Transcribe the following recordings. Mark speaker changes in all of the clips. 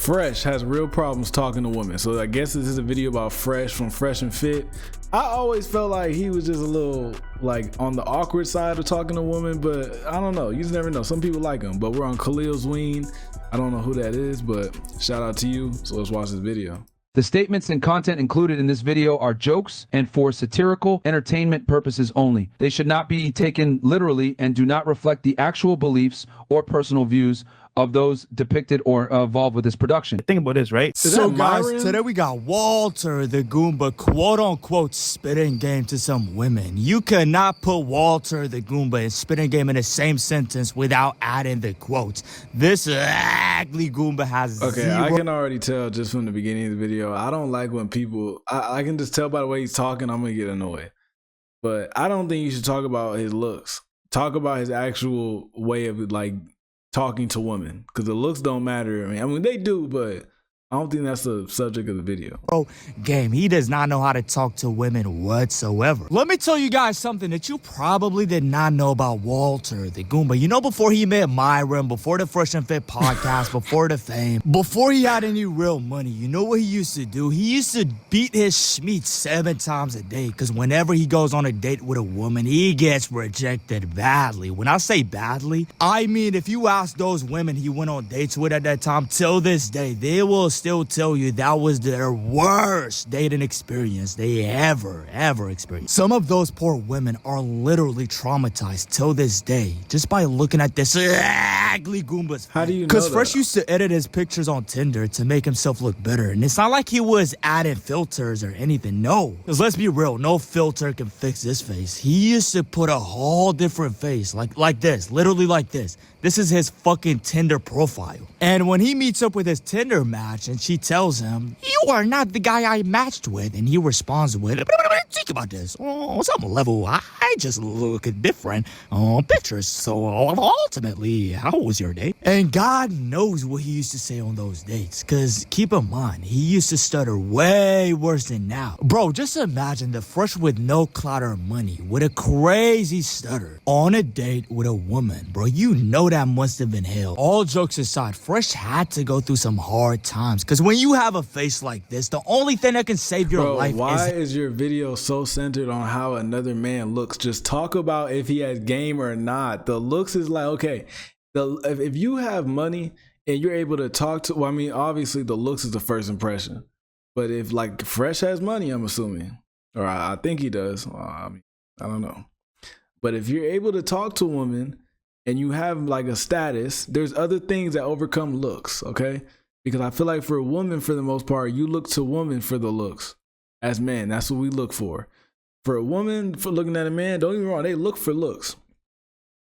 Speaker 1: Fresh has real problems talking to women. So I guess this is a video about Fresh from Fresh and Fit. I always felt like he was just a little like on the awkward side of talking to women, but I don't know. You just never know. Some people like him, but we're on Khalil's Ween. I don't know who that is, but shout out to you. So let's watch this video.
Speaker 2: The statements and content included in this video are jokes and for satirical entertainment purposes only. They should not be taken literally and do not reflect the actual beliefs or personal views of those depicted or involved with this production.
Speaker 3: Think about this, right?
Speaker 4: So guys, today we got Walter the Goomba, quote unquote, spitting game to some women. You cannot put Walter the Goomba and spitting game in the same sentence without adding the quotes. This ugly Goomba has
Speaker 1: I can already tell just from the beginning of the video. I don't like when people, I can just tell by the way he's talking, I'm gonna get annoyed. But I don't think you should talk about his looks. Talk about his actual way of like talking to women, because the looks don't matter. I mean they do, but I don't think that's the subject of the video.
Speaker 4: Oh, game. He does not know how to talk to women whatsoever. Let me tell you guys something that you probably did not know about Walter the Goomba. You know, before he met Myron, before the Fresh and Fit podcast, before the fame, before he had any real money, you know what he used to do? He used to beat his schmeat 7 times a day, because whenever he goes on a date with a woman, he gets rejected badly. When I say badly, I mean if you ask those women he went on dates with at that time, till this day, they will still tell you that was their worst dating experience they ever experienced. Some of those poor women are literally traumatized till this day just by looking at this ugly Goomba's.
Speaker 1: How do you know?
Speaker 4: Because Fresh used to edit his pictures on Tinder to make himself look better, and it's not like he was adding filters or anything. No, because let's be real, no filter can fix this face. He used to put a whole different face, like this, literally like this. This is his fucking Tinder profile. And when he meets up with his Tinder match and she tells him, "You are not the guy I matched with," and he responds with, "Think about this. On some level, I just look different on pictures. So ultimately, how was your date?" And God knows what he used to say on those dates. Because keep in mind, he used to stutter way worse than now. Bro, just imagine the Fresh with no clout or money with a crazy stutter on a date with a woman. Bro, you know that must have been hell. All jokes aside, Fresh had to go through some hard times. Because when you have a face like this, the only thing that can save your life
Speaker 1: why is your video so centered on how another man looks? Just talk about if he has game or not. The looks is like, okay, if you have money and you're able to talk to, well, I mean, obviously the looks is the first impression. But if like Fresh has money, I'm assuming, or I think he does. I mean, I don't know. But if you're able to talk to a woman and you have like a status, there's other things that overcome looks, okay? Because I feel like for a woman, for the most part, you look to women for the looks. As men, that's what we look for. For a woman, for looking at a man, don't get me wrong, they look for looks.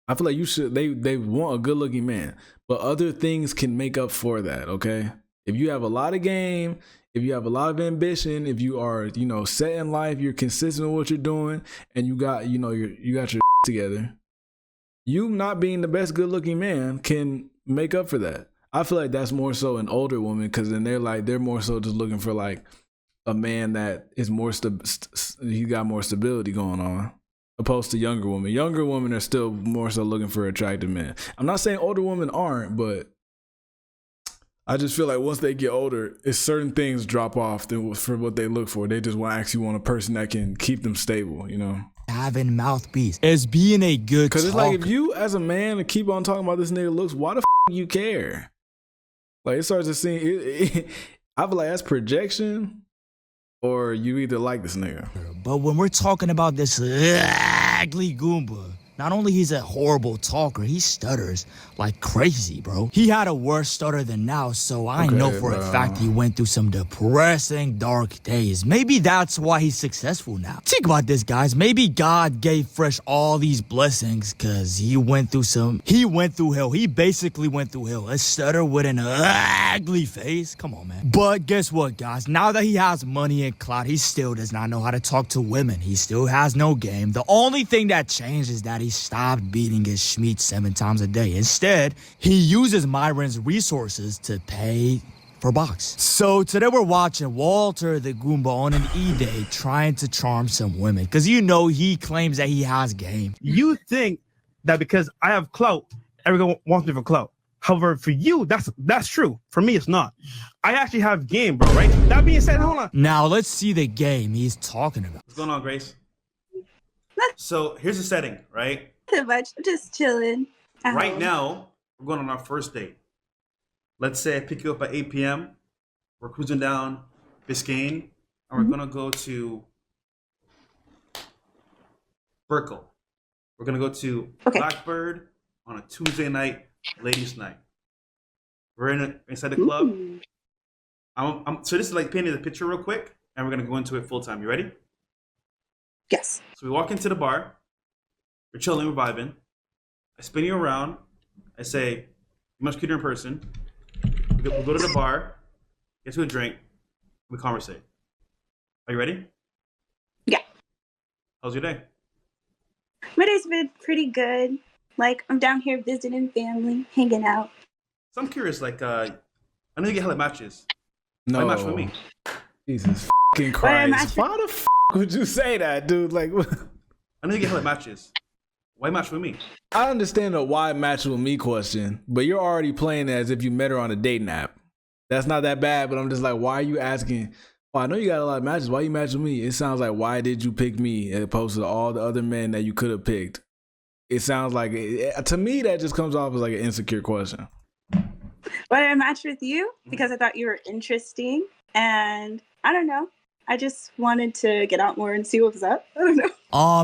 Speaker 1: I feel like you should, they want a good looking man, but other things can make up for that, okay? If you have a lot of game, if you have a lot of ambition, if you are, you know, set in life, you're consistent with what you're doing, and you got, you know, you got your together, you not being the best good looking man can make up for that. I feel like that's more so an older woman, because then they're more so just looking for like a man that is more he got more stability going on, opposed to younger women. Younger women are still more so looking for attractive men. I'm not saying older women aren't, but I just feel like once they get older, it's certain things drop off for what they look for. They just actually want a person that can keep them stable, you know?
Speaker 4: Having mouthpiece is being a good talker.
Speaker 1: Because it's like, if you as a man keep on talking about this nigga looks, why the you care? Like, it starts to seem, I feel like that's projection, or you either like this nigga.
Speaker 4: But when we're talking about this ugly Goomba, not only he's a horrible talker, he stutters like crazy, bro. He had a worse stutter than now, so I know for a fact he went through some depressing, dark days. Maybe that's why he's successful now. Think about this, guys. Maybe God gave Fresh all these blessings because he went through hell. He basically went through hell. A stutter with an ugly face. Come on, man. But guess what, guys? Now that he has money and clout, he still does not know how to talk to women. He still has no game. The only thing that changed is that he stopped beating his schmeat 7 times a day. Instead, he uses Myron's resources to pay for box. So today we're watching Walter the Goomba on an E-Day trying to charm some women. Because you know he claims that he has game.
Speaker 3: You think that because I have clout, everyone wants me for clout. However, for you, that's true. For me, it's not. I actually have game, bro, right? That being said, hold on.
Speaker 4: Now let's see the game he's talking about.
Speaker 3: What's going on, Grace? So here's the setting, right?
Speaker 5: Not much. Just chilling.
Speaker 3: Right now, we're going on our first date. Let's say I pick you up at 8 p.m. We're cruising down Biscayne, and we're gonna go to Burkle. We're gonna go to Blackbird on a Tuesday night, ladies' night. We're inside the club. So this is like painting the picture real quick, and we're gonna go into it full time. You ready?
Speaker 5: Yes.
Speaker 3: So we walk into the bar. We're chilling, we're vibing. I spin you around. I say, "You're much cuter in person." We go to the bar, get to a drink, we conversate. Are you ready?
Speaker 5: Yeah.
Speaker 3: How's your day?
Speaker 5: My day's been pretty good. Like, I'm down here visiting family, hanging out.
Speaker 3: So I'm curious, like, I know you get hella matches.
Speaker 1: No.
Speaker 3: Why match with me?
Speaker 1: Jesus fucking Christ. Why the f would you say that, dude? Like,
Speaker 3: I know you get hella matches. Why match with me?
Speaker 1: I understand the why match with me question, but you're already playing as if you met her on a dating app. That's not that bad, but I'm just like, why are you asking? Well, I know you got a lot of matches. Why you match with me? It sounds like, why did you pick me as opposed to all the other men that you could have picked? It sounds like, to me, that just comes off as like an insecure question.
Speaker 5: Why did I match with you? Because I thought you were interesting. And I don't know. I just wanted to get out more and see what was up. I don't know.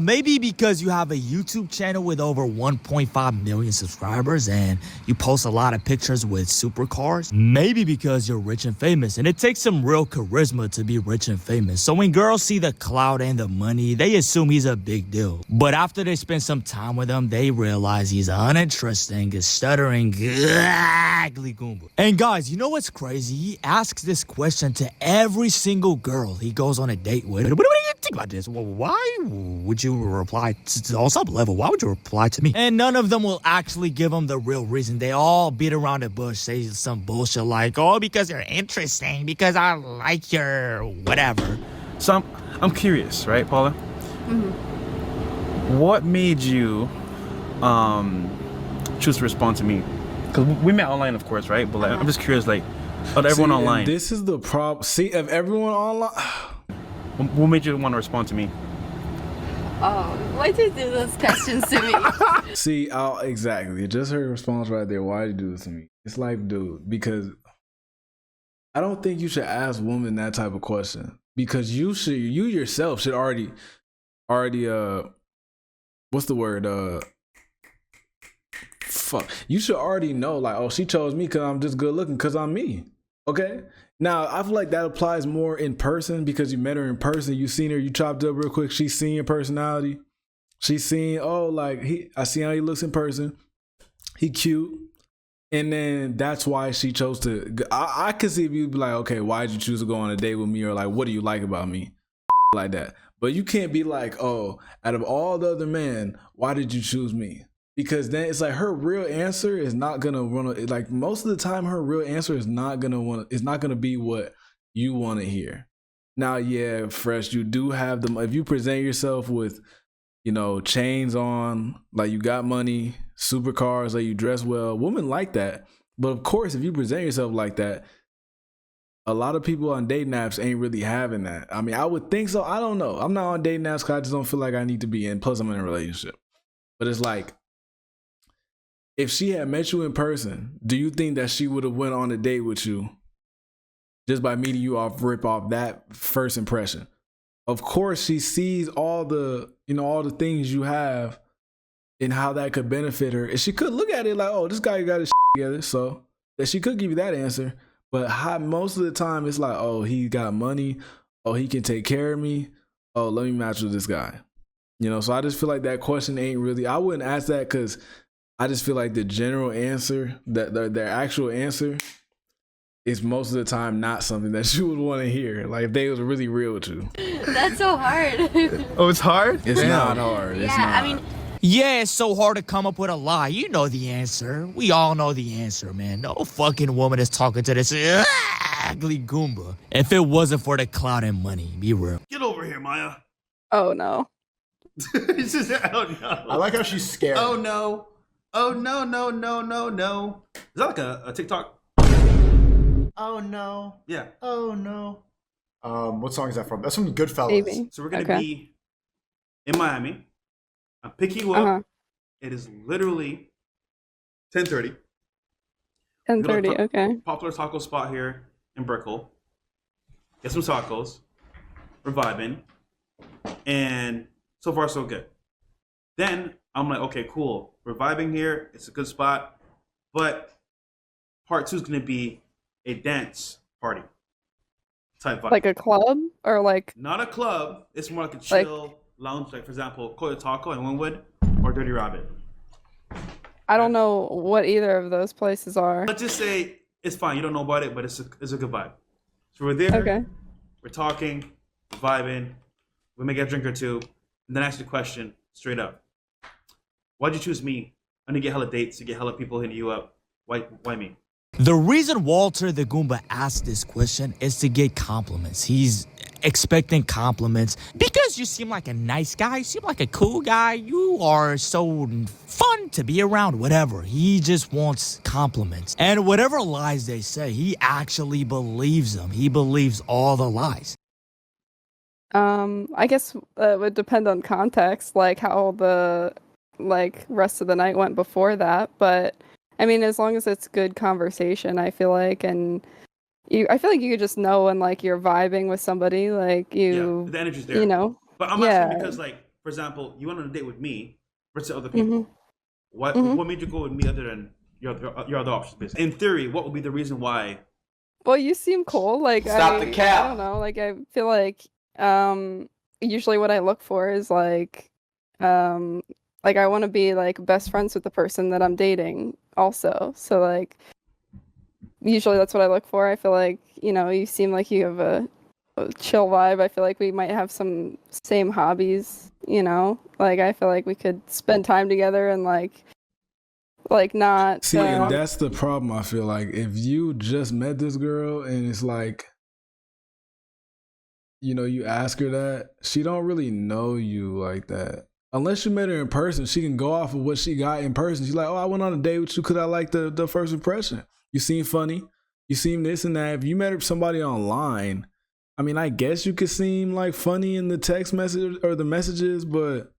Speaker 4: Maybe because you have a YouTube channel with over 1.5 million subscribers and you post a lot of pictures with supercars. Maybe because you're rich and famous, and it takes some real charisma to be rich and famous. So when girls see the clout and the money, they assume he's a big deal. But after they spend some time with him, they realize he's uninteresting, a stuttering, ugly goomba. And guys, you know what's crazy? He asks this question to every single girl he goes on a date with. What do you think about this? Well, why would you reply on some level? Why would you reply to me? And none of them will actually give him the real reason. They all beat around the bush, say some bullshit like, oh, because you're interesting, because I like your whatever.
Speaker 6: So I'm curious, right, Paula? What made you choose to respond to me? Because we met online, of course, right? But like, I'm just curious, like, of everyone online.
Speaker 1: This is the problem. See, of everyone online.
Speaker 6: What made you want to respond to me?
Speaker 7: Oh, why did you do those questions to me?
Speaker 1: See, exactly. Just her response right there. Why did you do this to me? It's like, dude, because I don't think you should ask women that type of question, because you yourself should already, what's the word? Fuck. You should already know, like, oh, she chose me because I'm just good looking, because I'm me. Okay? Now, I feel like that applies more in person, because you met her in person, you seen her, you chopped up real quick, she's seen your personality. She's seen, oh, like, I see how he looks in person. He cute. And then that's why she chose to, I could see if you'd be like, okay, why did you choose to go on a date with me? Or like, what do you like about me? Like that. But you can't be like, oh, out of all the other men, why did you choose me? Because then it's like her real answer is not gonna like most of the time her real answer is not gonna be what you want to hear. Now, yeah, Fresh, you do have them. If you present yourself with, you know, chains on, like you got money, supercars, like you dress well, women like that. But of course, if you present yourself like that, a lot of people on dating apps ain't really having that. I mean, I would think so. I don't know. I'm not on dating apps because I just don't feel like I need to be in. Plus, I'm in a relationship. But it's like, if she had met you in person, do you think that she would have went on a date with you just by meeting you off that first impression? Of course, she sees all the things you have and how that could benefit her. And she could look at it like, oh, this guy got his shit together, so that she could give you that answer. But most of the time, it's like, oh, he got money. Oh, he can take care of me. Oh, let me match with this guy. You know, so I just feel like that question ain't really, I wouldn't ask that, because I just feel like the general answer, that their actual answer, is most of the time not something that you would want to hear. Like if they was really real with you.
Speaker 7: That's so hard.
Speaker 6: Oh, it's hard?
Speaker 1: It's not hard.
Speaker 7: Yeah,
Speaker 1: it's not.
Speaker 7: I mean,
Speaker 4: Yeah, it's so hard to come up with a lie. You know the answer. We all know the answer, man. No fucking woman is talking to this ugly Goomba. If it wasn't for the clout and money, be real.
Speaker 3: Get over here, Maya.
Speaker 7: oh no.
Speaker 3: It's just, oh no.
Speaker 8: I like how she's scared.
Speaker 3: Oh no. Oh no, no, no, no, no. Is that like a TikTok?
Speaker 8: Oh no.
Speaker 3: Yeah.
Speaker 8: Oh no. What song is that from? That's from Goodfellas.
Speaker 7: Maybe.
Speaker 3: So we're gonna
Speaker 7: Okay.
Speaker 3: be in Miami. I'm picking you up.
Speaker 7: Uh-huh.
Speaker 3: It is literally 10:30.
Speaker 7: 10:30. Okay.
Speaker 3: Popular taco spot here in Brickell. Get some tacos. We're vibing. And so far so good. Then I'm like, okay, cool. We're vibing here. It's a good spot. But part 2 is gonna be a dance party type vibe.
Speaker 7: Like a club or like
Speaker 3: Not a club. It's more like a chill lounge, like for example, Coyo Taco in Wynwood or Dirty Rabbit.
Speaker 7: I don't know what either of those places are.
Speaker 3: Let's just say it's fine. You don't know about it, but it's a good vibe. So we're there.
Speaker 7: Okay.
Speaker 3: We're talking, we're vibing. We may get a drink or two, and then ask the question straight up. Why'd you choose me? I need to get hella dates. You get hella people hitting you up. Why me?
Speaker 4: The reason Walter the Goomba asked this question is to get compliments. He's expecting compliments because you seem like a nice guy, you seem like a cool guy, you are so fun to be around, whatever. He just wants compliments. And whatever lies they say, he actually believes them. He believes all the lies.
Speaker 7: I guess it would depend on context, like how the rest of the night went before that, but I mean, as long as it's good conversation, I feel like, and I feel like you could just know when like you're vibing with somebody, like you,
Speaker 3: the energy's there.
Speaker 7: you know.
Speaker 3: But I'm asking because, like, for example, you went on a date with me versus other people. What made you go with me other than your other options? Basically, in theory, what would be the reason why?
Speaker 7: Well, you seem cool. Like
Speaker 9: Stop the cap.
Speaker 7: I don't know. Like I feel like usually what I look for is like I want to be like best friends with the person that I'm dating also. So like usually that's what I look for. I feel like, you know, you seem like you have a chill vibe. I feel like we might have some same hobbies, you know? Like I feel like we could spend time together and like not
Speaker 1: see, and that's the problem. I feel like if you just met this girl and it's like, you know, you ask her that, she don't really know you like that. Unless you met her in person, she can go off of what she got in person. She's like, oh, I went on a date with you because I like the first impression. You seem funny. You seem this and that. If you met somebody online, I mean, I guess you could seem like funny in the text message or the messages, but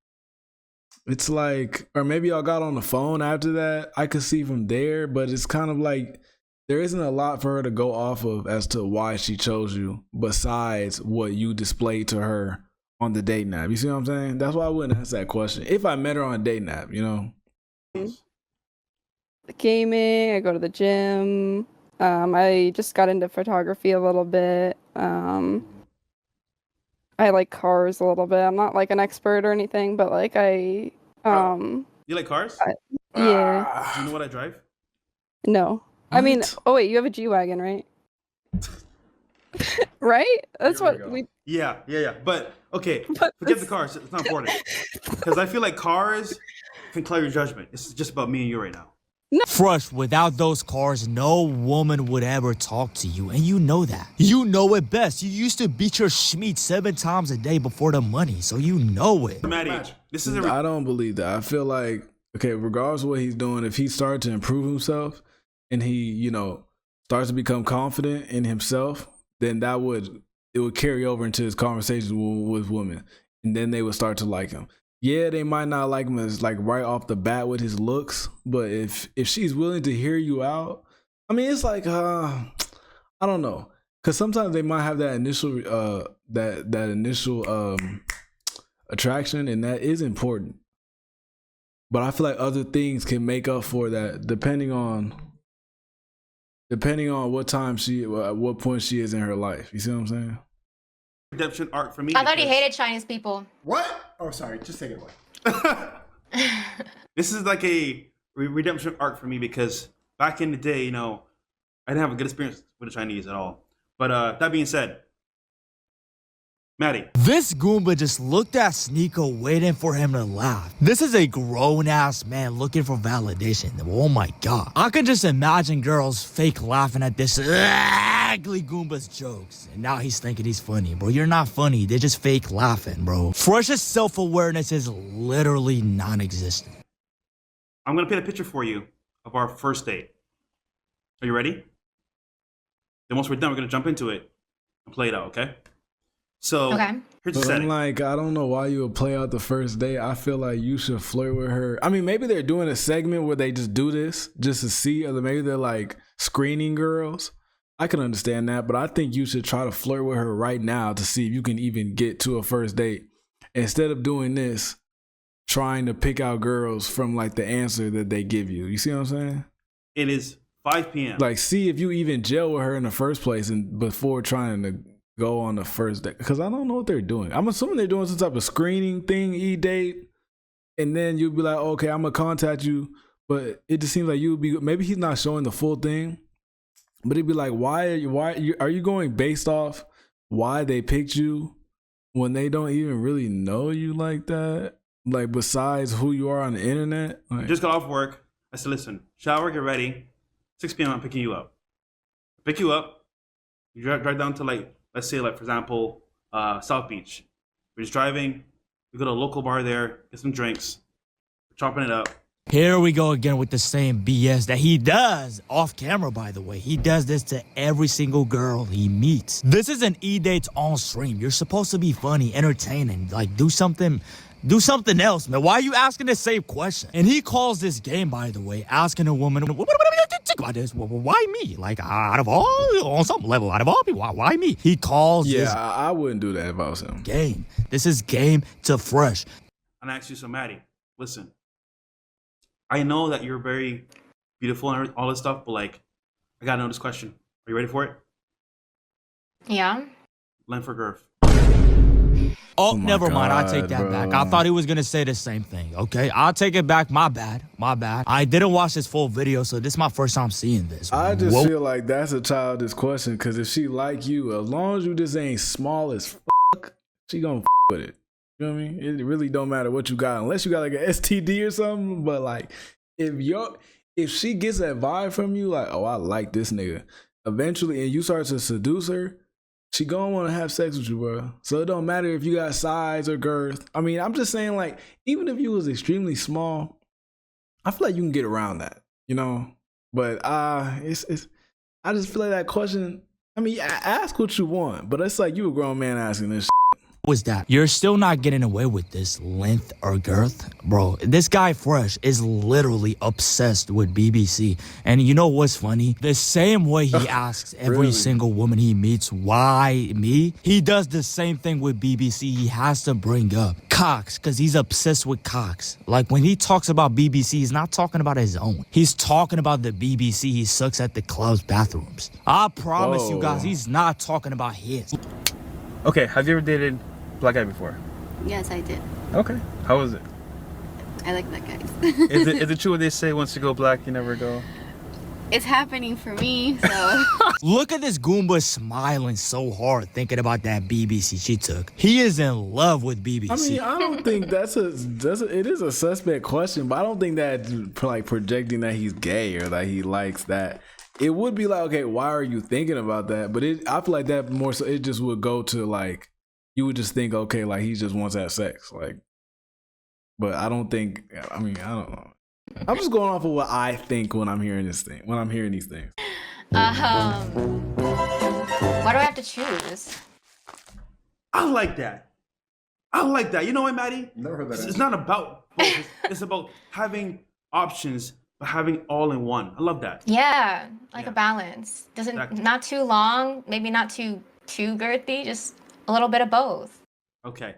Speaker 1: it's like, or maybe y'all got on the phone after that. I could see from there, but it's kind of like there isn't a lot for her to go off of as to why she chose you besides what you displayed to her on the date app. You see what I'm saying? That's why I wouldn't ask that question if I met her on a date app, you know?
Speaker 7: Gaming, I go to the gym. I just got into photography a little bit. I like cars a little bit. I'm not like an expert or anything, but like
Speaker 3: You like cars?
Speaker 7: Yeah.
Speaker 3: Do you know what I drive?
Speaker 7: No. I mean, oh wait, you have a G-Wagon, right? Right? That's
Speaker 8: Here we
Speaker 7: what
Speaker 8: go.
Speaker 7: we
Speaker 3: Yeah. But okay,
Speaker 7: But
Speaker 3: forget the cars. It's not important because I feel like cars can cloud your judgment. It's just about me and you right now.
Speaker 4: Fresh, without those cars, no woman would ever talk to you, and you know that. You know it best. You used to beat your schmeat 7 times a day before the money, so you know it.
Speaker 3: Maddie, this is
Speaker 1: I don't believe that. I feel like, okay, regardless of what he's doing, if he started to improve himself and he, you know, starts to become confident in himself, then it would carry over into his conversations with women, and then they would start to like him. Yeah, they might not like him as like right off the bat with his looks, but if she's willing to hear you out, I mean, it's like I don't know, because sometimes they might have that initial that initial attraction, and that is important. But I feel like other things can make up for that, depending on what point she is in her life. You see what I'm saying?
Speaker 3: Redemption arc for me.
Speaker 10: I thought he hated Chinese people.
Speaker 8: What? Oh, sorry. Just take it away.
Speaker 3: This is like a redemption arc for me because back in the day, you know, I didn't have a good experience with the Chinese at all. But that being said, Maddie.
Speaker 4: This Goomba just looked at Sneeko waiting for him to laugh. This is a grown-ass man looking for validation. Oh my god. I can just imagine girls fake laughing at this ugly Goomba's jokes. And now he's thinking he's funny. Bro, you're not funny. They're just fake laughing, bro. Fresh's self-awareness is literally non-existent.
Speaker 3: I'm gonna paint a picture for you of our first date. Are you ready? Then once we're done, we're gonna jump into it and play it out. Okay? So
Speaker 9: Okay.
Speaker 3: here's the
Speaker 1: But I'm
Speaker 3: setting.
Speaker 1: like, I don't know why you would play out the first date. I feel like you should flirt with her. I mean, maybe they're doing a segment where they just do this just to see, or maybe they're like screening girls. I can understand that, but I think you should try to flirt with her right now to see if you can even get to a first date. Instead of doing this, trying to pick out girls from like the answer that they give you. You see what I'm saying?
Speaker 3: It is 5 p.m.
Speaker 1: Like, see if you even gel with her in the first place and before trying to go on the first date. Because I don't know what they're doing. I'm assuming they're doing some type of screening thing, e-date. And then you'll be like, okay, I'm going to contact you. But it just seems like you'll be, maybe he's not showing the full thing. But he'd be like, are you going based off why they picked you when they don't even really know you like that? Like, besides who you are on the internet? Like,
Speaker 3: Just got off work. I said, listen, shower, get ready. 6 p.m. I'm picking you up. Pick you up. You drive down to like, let's say like, for example, South Beach. We're just driving. We go to a local bar there, get some drinks. We're chopping it up.
Speaker 4: Here we go again with the same BS that he does off camera, by the way. He does this to every single girl he meets. This is an e-date on stream. You're supposed to be funny, entertaining, like do something else, man. Why are you asking the same question? And he calls this game, by the way, asking a woman, why this? Why me? Like, out of all, on some level, out of all people, why me? He calls this
Speaker 1: I wouldn't do that if I was him.
Speaker 4: game. This is game to fresh.
Speaker 3: And I asked you, so Maddie, listen, I know that you're very beautiful and all this stuff, but like, I gotta know this question. Are you ready for it?
Speaker 9: Yeah.
Speaker 3: Length for girth.
Speaker 4: Oh,
Speaker 1: my
Speaker 4: never mind. I take
Speaker 1: God,
Speaker 4: that
Speaker 1: bro.
Speaker 4: back. I thought he was going to say the same thing. Okay, I'll take it back. My bad. I didn't watch this full video, so this is my first time seeing this.
Speaker 1: I just
Speaker 4: Whoa.
Speaker 1: feel like that's a childish question, because if she like you, as long as you just ain't small as fuck, she gonna with it. You know what I mean? It really don't matter what you got, unless you got like an STD or something. But like, if she gets that vibe from you, like, oh, I like this nigga, eventually, and you start to seduce her, she gonna want to have sex with you, bro. So it don't matter if you got size or girth. I mean, I'm just saying, like, even if you was extremely small, I feel like you can get around that, you know. But it's I just feel like that question. I mean, ask what you want, but it's like you a grown man asking this.
Speaker 4: Was that you're still not getting away with this length or girth, bro? This guy Fresh is literally obsessed with BBC, and you know what's funny? The same way he asks every
Speaker 1: Really?
Speaker 4: single woman he meets, why me? He does the same thing with BBC. He has to bring up cocks because he's obsessed with cocks. Like when he talks about BBC, he's not talking about his own. He's talking about the BBC he sucks at the club's bathrooms. I promise you guys,
Speaker 1: Whoa.
Speaker 4: he's not talking about his.
Speaker 6: Okay, have you ever dated a black guy before?
Speaker 9: Yes, I did.
Speaker 6: Okay. How was it?
Speaker 9: I like that guys.
Speaker 6: Is it true what they say, once you go black, you never go?
Speaker 9: It's happening for me, so.
Speaker 4: Look at this Goomba smiling so hard thinking about that BBC she took. He is in love with BBC.
Speaker 1: I mean, I don't think it is a suspect question, but I don't think that like projecting that he's gay or that he likes that. It would be like, okay, why are you thinking about that? But I feel like that more so it just would go to like, you would just think, okay, like he just wants to have sex, like. But I don't think. I mean, I don't know. I'm just going off of what I think when I'm hearing these things.
Speaker 9: Why do I have to choose?
Speaker 3: I like that. You know what, Maddie?
Speaker 8: Never heard that
Speaker 3: It's
Speaker 8: answer.
Speaker 3: not about both. It's about having options, but having all in one. I love that.
Speaker 9: Yeah, like
Speaker 3: Yeah.
Speaker 9: a balance. Doesn't
Speaker 3: Exactly.
Speaker 9: not too long, maybe not too girthy, just a little bit of both.
Speaker 3: Okay.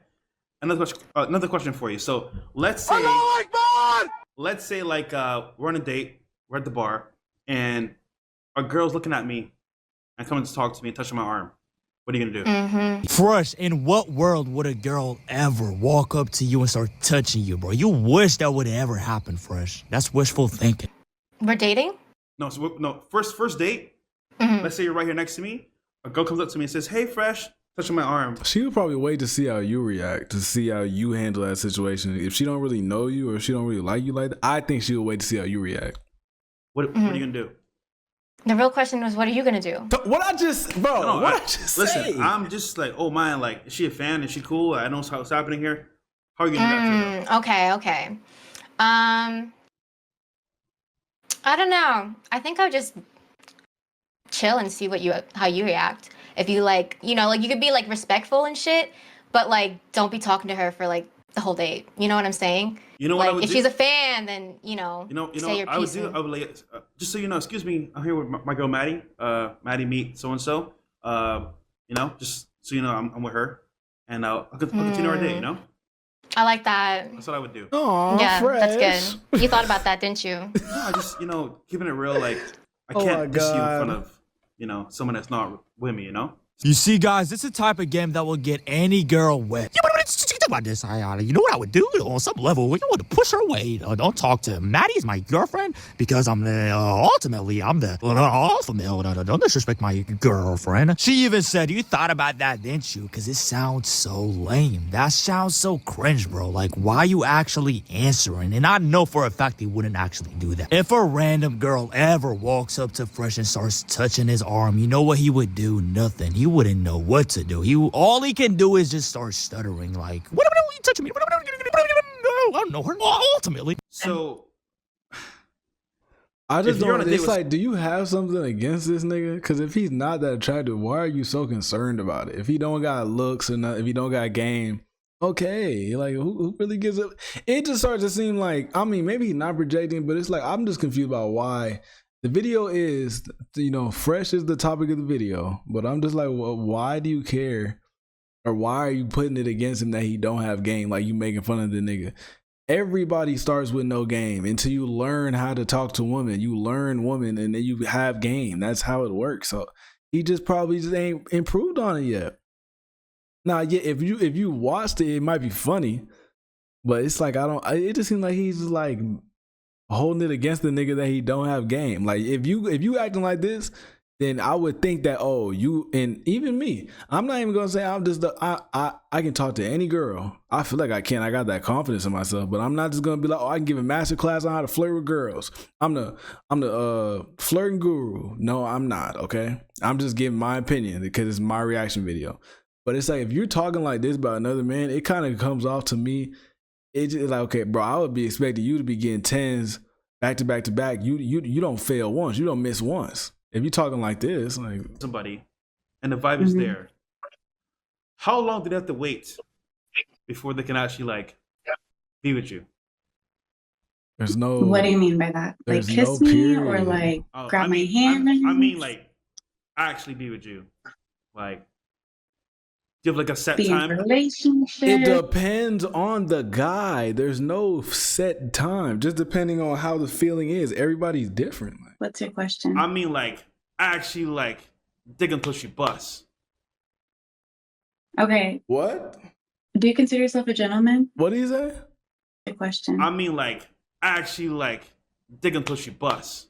Speaker 3: Another question for you. So let's say like we're on a date, we're at the bar, and a girl's looking at me and coming to talk to me and touching my arm. What are you gonna do?
Speaker 9: Mm-hmm.
Speaker 4: Fresh, in what world would a girl ever walk up to you and start touching you, bro? You wish that would ever happen, Fresh. That's wishful thinking.
Speaker 9: We're dating?
Speaker 3: No, first date.
Speaker 9: Mhm.
Speaker 3: Let's say you're right here next to me. A girl comes up to me and says, "Hey, Fresh," touching my arm.
Speaker 1: She would probably wait to see how you react, to see how you handle that situation. If she don't really know you or if she don't really like you like that, I think she would wait to see how you react.
Speaker 3: What are you gonna do?
Speaker 9: The real question was, what are you gonna do?
Speaker 1: What I just, bro?
Speaker 3: No,
Speaker 1: what I just
Speaker 3: listen,
Speaker 1: say?
Speaker 3: I'm just like, oh man, like, is she a fan? Is she cool? I know what's happening here. How are you gonna react to her?
Speaker 9: Okay. I don't know. I think I would just chill and see how you react. If you like, you know, like you could be like respectful and shit, but like don't be talking to her for like the whole date. You know what I'm saying?
Speaker 3: You know
Speaker 9: like
Speaker 3: what I would
Speaker 9: if
Speaker 3: do?
Speaker 9: she's a fan, then say your
Speaker 3: I would
Speaker 9: piece.
Speaker 3: do. I would like, just so you know, excuse me, I'm here with my girl Maddie. Maddie meet so and so. You know, just so you know, I'm with her, and I'll continue our day. You know.
Speaker 9: I like that.
Speaker 3: That's what I would do.
Speaker 1: Oh,
Speaker 9: Yeah,
Speaker 1: fresh.
Speaker 9: that's good. You thought about that, didn't you?
Speaker 3: No, just keeping it real. Like I
Speaker 1: Oh
Speaker 3: can't
Speaker 1: my
Speaker 3: diss you in
Speaker 1: God.
Speaker 3: front of someone that's not with me. You know.
Speaker 4: You see, guys, this is the type of game that will get any girl wet. Yeah, but think about this. You know what I would do on some level? You want to push her away. Don't talk to Maddie's my girlfriend because ultimately I'm the alpha male. Don't disrespect my girlfriend. She even said, you thought about that, didn't you? Because it sounds so lame. That sounds so cringe, bro. Like, why are you actually answering? And I know for a fact he wouldn't actually do that. If a random girl ever walks up to Fresh and starts touching his arm, you know what he would do? Nothing. He wouldn't know what to do. All he can do is just start stuttering like, what are you touching me? I don't know her. Ultimately.
Speaker 3: So
Speaker 1: I just
Speaker 3: if you're on
Speaker 1: don't.
Speaker 3: a date
Speaker 1: It's
Speaker 3: with-
Speaker 1: like, do you have something against this nigga? Because if he's not that attractive, why are you so concerned about it? If he don't got looks or not, if he don't got game, okay, like who really gives up? It just starts to seem like, I mean, maybe he's not projecting, but it's like I'm just confused about why. The video is, Fresh is the topic of the video, but I'm just like, well, why do you care? Or why are you putting it against him that he don't have game? Like you making fun of the nigga. Everybody starts with no game until you learn how to talk to women. You learn women and then you have game. That's how it works. So he just probably just ain't improved on it yet. Now, yeah, if you watched it, it might be funny, but it's like it just seems like he's just like holding it against the nigga that he don't have game. Like if you acting like this, then I would think that, oh, you, and even me, I'm not even gonna say I'm just I can talk to any girl. I feel like I can. I got that confidence in myself, but I'm not just gonna be like, oh, I can give a master class on how to flirt with girls. I'm the flirting guru. No, I'm not. Okay, I'm just giving my opinion because it's my reaction video. But it's like if you're talking like this about another man, it kind of comes off to me. It's just like, okay, bro, I would be expecting you to be getting 10s back to back to back. You don't fail once. You don't miss once. If you're talking like this, like
Speaker 3: somebody, and the vibe is there. How long do they have to wait before they can actually like be with you?
Speaker 1: there's no.
Speaker 5: What do you mean by that? Like
Speaker 1: There's
Speaker 5: kiss
Speaker 1: no
Speaker 5: me or
Speaker 1: period.
Speaker 5: like
Speaker 3: Oh,
Speaker 5: grab
Speaker 3: I mean,
Speaker 5: my hand?
Speaker 3: I mean, like actually be with you. Like, do you have like a set
Speaker 5: be in
Speaker 3: time?
Speaker 5: a relationship.
Speaker 1: It depends on the guy. There's no set time. Just depending on how the feeling is. Everybody's different.
Speaker 5: What's your question?
Speaker 3: I mean, like actually, like dig until she busts.
Speaker 5: Okay.
Speaker 1: What?
Speaker 5: Do you consider yourself a gentleman?
Speaker 1: What do you say?
Speaker 5: Good question.
Speaker 3: I mean, like actually, like dig until she busts.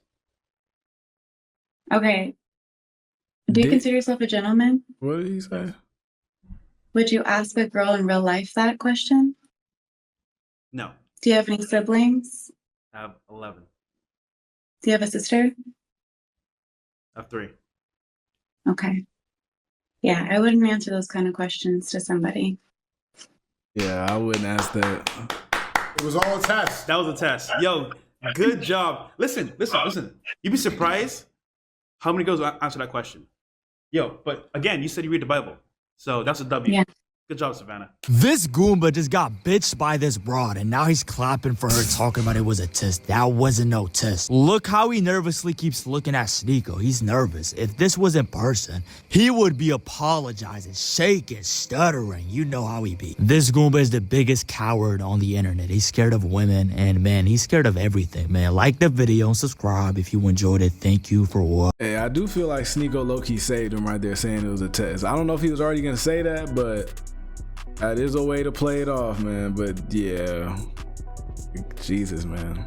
Speaker 5: Okay. Do you
Speaker 1: Dick?
Speaker 5: consider yourself a gentleman?
Speaker 1: What did he say?
Speaker 5: Would you ask a girl in real life that question?
Speaker 3: No,
Speaker 5: Do you have any siblings?
Speaker 3: I have 11.
Speaker 5: Do you have a sister?
Speaker 3: I have 3.
Speaker 5: Okay. Yeah, I wouldn't answer those kind of questions to somebody.
Speaker 1: Yeah, I wouldn't ask that.
Speaker 8: It was all a test.
Speaker 3: That was a test. Yo, good job. Listen. You'd be surprised how many girls will answer that question. Yo, but again, you said you read the Bible. So that's a W.
Speaker 5: Yeah.
Speaker 3: Good job, Savannah.
Speaker 4: This Goomba just got bitched by this broad, and now he's clapping for her, talking about it was a test. That wasn't no test. Look how he nervously keeps looking at Sneeko. He's nervous. If this was in person, he would be apologizing, shaking, stuttering. You know how he be. This Goomba is the biggest coward on the internet. He's scared of women, and man, he's scared of everything, man. Like the video and subscribe if you enjoyed it. Thank you for watching.
Speaker 1: Hey, I do feel like Sneeko low-key saved him right there saying it was a test. I don't know if he was already going to say that, but that is a way to play it off, man. But yeah, Jesus, man.